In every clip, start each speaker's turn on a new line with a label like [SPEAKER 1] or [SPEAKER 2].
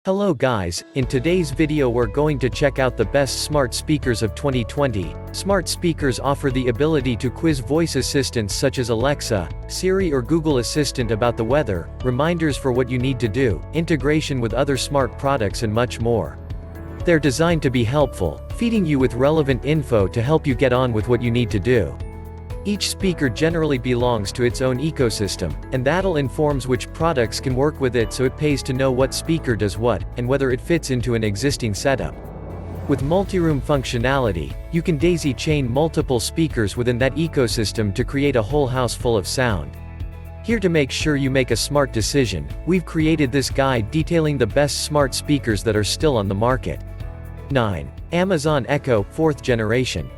[SPEAKER 1] Hello guys, in today's video we're going to check out the best smart speakers of 2020. Smart speakers offer the ability to quiz voice assistants such as Alexa, Siri or Google Assistant about the weather, reminders for what you need to do, integration with other smart products and much more. They're designed to be helpful, feeding you with relevant info to help you get on with what you need to do. Each speaker generally belongs to its own ecosystem, and that'll informs which products can work with it, so it pays to know what speaker does what, and whether it fits into an existing setup. With multi-room functionality, you can daisy chain multiple speakers within that ecosystem to create a whole house full of sound. Here to make sure you make a smart decision, we've created this guide detailing the best smart speakers that are still on the market. 9. Amazon Echo, 4th generation.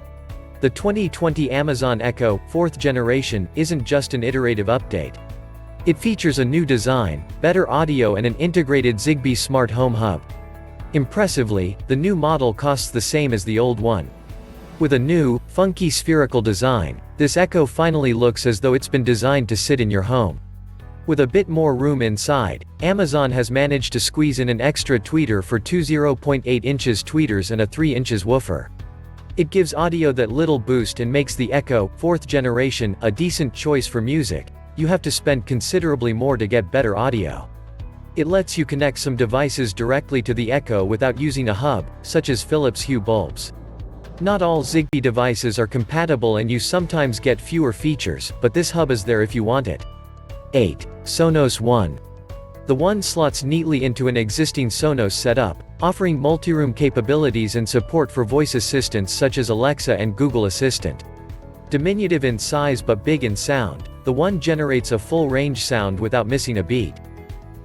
[SPEAKER 1] The 2020 Amazon Echo, 4th generation, isn't just an iterative update. It features a new design, better audio and an integrated Zigbee smart home hub. Impressively, the new model costs the same as the old one. With a new, funky spherical design, this Echo finally looks as though it's been designed to sit in your home. With a bit more room inside, Amazon has managed to squeeze in an extra tweeter for two 0.8 inches tweeters and a 3 inches woofer. It gives audio that little boost and makes the Echo, 4th generation, a decent choice for music. You have to spend considerably more to get better audio. It lets you connect some devices directly to the Echo without using a hub, such as Philips Hue bulbs. Not all Zigbee devices are compatible and you sometimes get fewer features, but this hub is there if you want it. 8. Sonos One. The One slots neatly into an existing Sonos setup, offering multi-room capabilities and support for voice assistants such as Alexa and Google Assistant. Diminutive in size but big in sound, the One generates a full-range sound without missing a beat.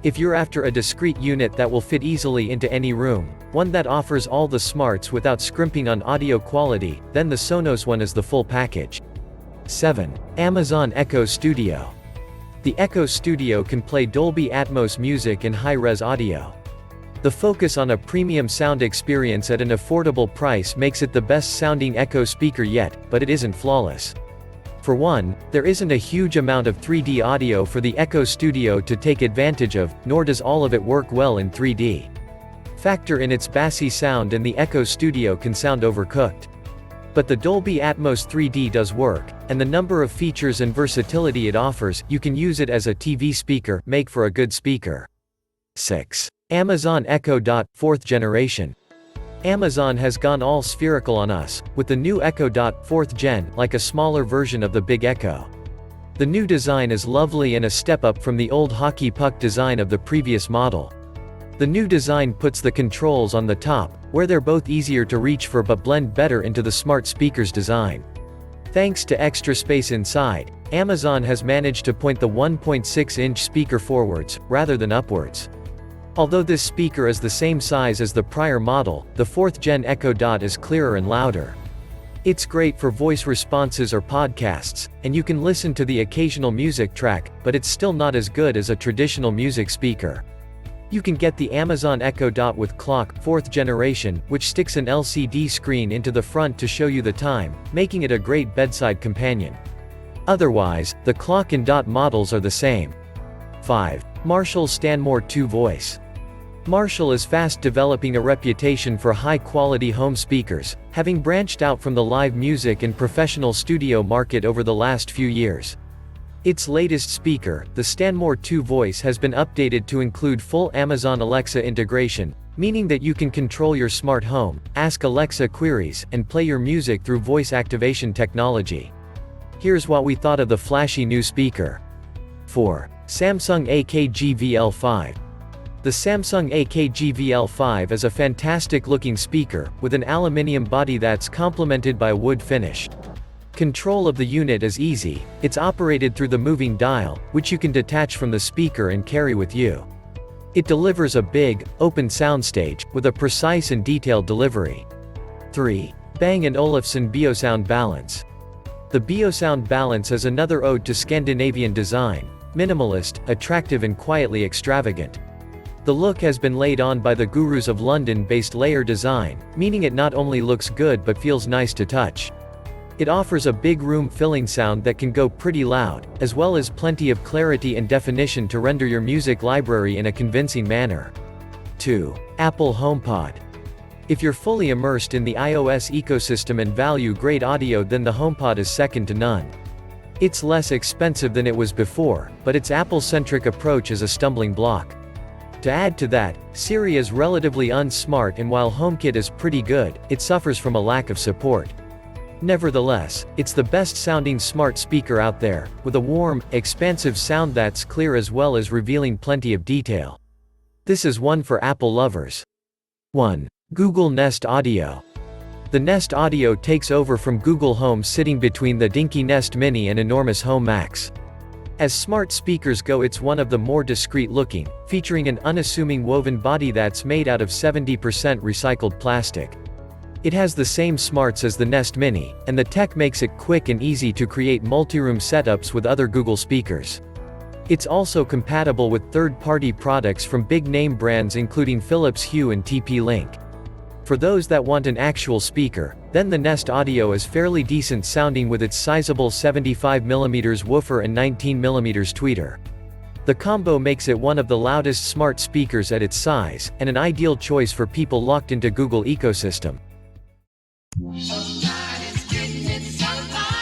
[SPEAKER 1] If you're after a discrete unit that will fit easily into any room, one that offers all the smarts without scrimping on audio quality, then the Sonos One is the full package. 7. Amazon Echo Studio. The Echo Studio can play Dolby Atmos music and high-res audio. The focus on a premium sound experience at an affordable price makes it the best-sounding Echo speaker yet, but it isn't flawless. For one, there isn't a huge amount of 3D audio for the Echo Studio to take advantage of, nor does all of it work well in 3D. Factor in its bassy sound and the Echo Studio can sound overcooked. But the Dolby Atmos 3D does work, and the number of features and versatility it offers, you can use it as a TV speaker, make for a good speaker. 6. Amazon Echo Dot, 4th generation. Amazon has gone all spherical on us, with the new Echo Dot, 4th gen, like a smaller version of the Big Echo. The new design is lovely and a step up from the old hockey puck design of the previous model. The new design puts the controls on the top, where they're both easier to reach for but blend better into the smart speaker's design. Thanks to extra space inside, Amazon has managed to point the 1.6-inch speaker forwards, rather than upwards. Although this speaker is the same size as the prior model, the 4th gen Echo Dot is clearer and louder. It's great for voice responses or podcasts, and you can listen to the occasional music track, but it's still not as good as a traditional music speaker. You can get the Amazon Echo Dot with clock, 4th generation, which sticks an LCD screen into the front to show you the time, making it a great bedside companion. Otherwise, the clock and dot models are the same. 5. Marshall Stanmore 2 Voice. Marshall is fast developing a reputation for high-quality home speakers, having branched out from the live music and professional studio market over the last few years. Its latest speaker, the Stanmore 2 Voice, has been updated to include full Amazon Alexa integration, meaning that you can control your smart home, ask Alexa queries, and play your music through voice activation technology. Here's what we thought of the flashy new speaker. 4. Samsung AKG VL5. The Samsung AKG VL5 is a fantastic-looking speaker, with an aluminium body that's complemented by a wood finish. Control of the unit is easy, it's operated through the moving dial, which you can detach from the speaker and carry with you. It delivers a big, open soundstage, with a precise and detailed delivery. 3. Bang & Olufsen Beosound Balance. The Beosound Balance is another ode to Scandinavian design, minimalist, attractive and quietly extravagant. The look has been laid on by the gurus of London-based layer design, meaning it not only looks good but feels nice to touch. It offers a big room-filling sound that can go pretty loud, as well as plenty of clarity and definition to render your music library in a convincing manner. 2. Apple HomePod. If you're fully immersed in the iOS ecosystem and value great audio, then the HomePod is second to none. It's less expensive than it was before, but its Apple-centric approach is a stumbling block. To add to that, Siri is relatively unsmart, and while HomeKit is pretty good, it suffers from a lack of support. Nevertheless, it's the best-sounding smart speaker out there, with a warm, expansive sound that's clear as well as revealing plenty of detail. This is one for Apple lovers. 1. Google Nest Audio. The Nest Audio takes over from Google Home, sitting between the dinky Nest Mini and enormous Home Max. As smart speakers go, it's one of the more discreet-looking, featuring an unassuming woven body that's made out of 70% recycled plastic. It has the same smarts as the Nest Mini, and the tech makes it quick and easy to create multi-room setups with other Google speakers. It's also compatible with third-party products from big-name brands including Philips Hue and TP-Link. For those that want an actual speaker, then the Nest Audio is fairly decent sounding with its sizable 75mm woofer and 19mm tweeter. The combo makes it one of the loudest smart speakers at its size, and an ideal choice for people locked into Google ecosystem.
[SPEAKER 2] So tired, it's getting it so tired.